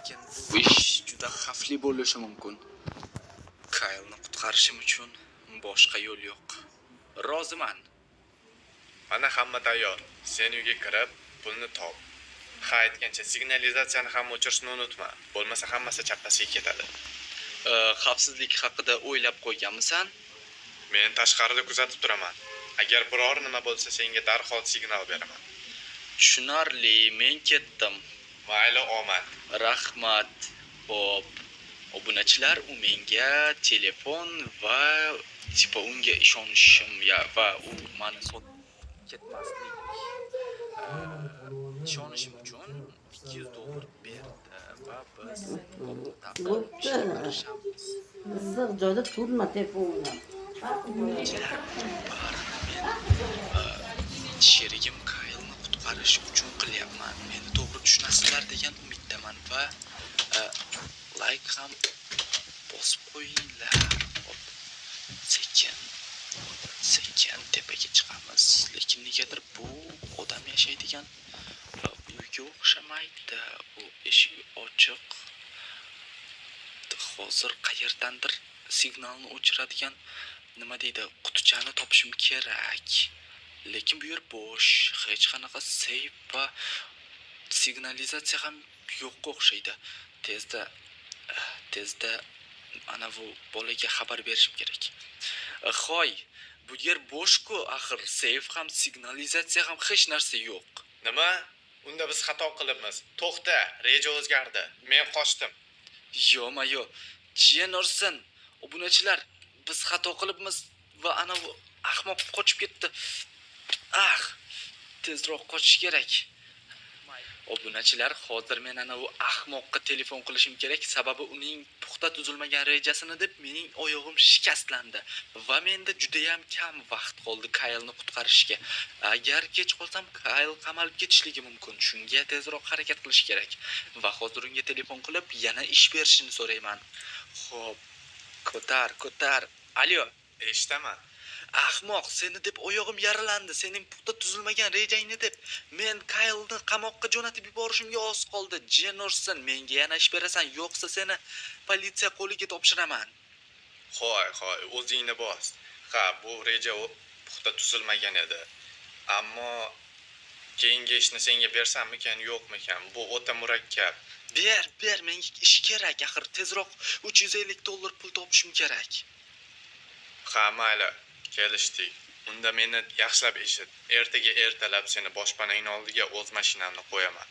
lekin bu ish juda xavfli bo'lishi mumkin. Kaylni qutqarishim uchun boshqa yo'l yo'q. Roziman. Mana hamma tayyor. Sen uyga kirib, pulni top. Ha aytgancha signalizatsiyani ham o'chirishni unutma. Bo'lmasa hammasi chappasiga ketadi. Xavfsizlik haqida o'ylab qo'yganmisan? Men tashqarida kuzatib turaman. Agar biror nima bo'lsa, senga darhol signal beraman. Tushunarli, men ketdim. Mayli, omad. Rahmat. Hop. Obunachilar u menga telefon va unga ishonishim va u meni ketmaslik. Ishonishim uchun $200 berdi va biz ishlashamiz. Issiq joyda turma telefonda. Sherigim Kaylni qutqarish uchun qilyapman. Meni to'g'ri tushunasizlar degan umiddaman va like ham bosib qo'yinglar. Sekin tepaga chiqamiz. Lekin negadir bu odam yashaydigan uyga o'xshamaydi. U eshik ochiq. Hozir qayerdandir signalni o'chiradigan nima deydi, qutichani topishim kerak. Lekin bu yer bo'sh, hech qanaqa seyf va signalizatsiya ham yo'qqa o'xshaydi. Tezda ana bu bolaga xabar berishim kerak. Xo'y, bu yer bo'sh-ku, axir seyf ham, signalizatsiya ham hech narsa yo'q. Nima? Unda biz xato qilibmiz. To'xta, reja o'zgardi. Men qochdim. Yo'ma-yo, Jennerson, obunachilar, biz xato qilibmiz va ana bu ahmoq qochib ketdi. Tezroq qochish kerak. Obunachilar, hozir men ana bu ahmoqqa telefon qilishim kerak, sababi uning puxta tuzilmagan rejasini deb mening oyog'im shikastlandi va menda juda ham kam vaqt qoldi Kaylni qutqarishga. Agar kech qolsam, Kayl qamalib ketishligi mumkin. Shunga tezroq harakat qilish kerak va hozir unga telefon qilib yana ish berishini so'rayman. Xo'p, ko'tar. Alo, Eshitaman. ahmoq, seni deb oyog'im yaralandi. Sening puxta tuzilmagan rejangni deb men Kaylni qamoqqa jo'natib yuborishimga oz qoldi. Jennerson, menga yana ish berasan, yo'qsa seni politsiya qo'liga topshiraman. Xo'y, o'zingni bos. Ha, bu reja puxta tuzilmagan edi. Ammo keyingi ishni senga bersammikan, yo'qmikan? Bu o'ta murakkab. Ber, menga ish kerak, axir tezroq $350 pul topishim kerak. Ha, mayli, kelishdik. Unda meni yaxshilab eshit. Ertaga ertalab seni boshpanangning oldiga o'z mashinamni qo'yaman.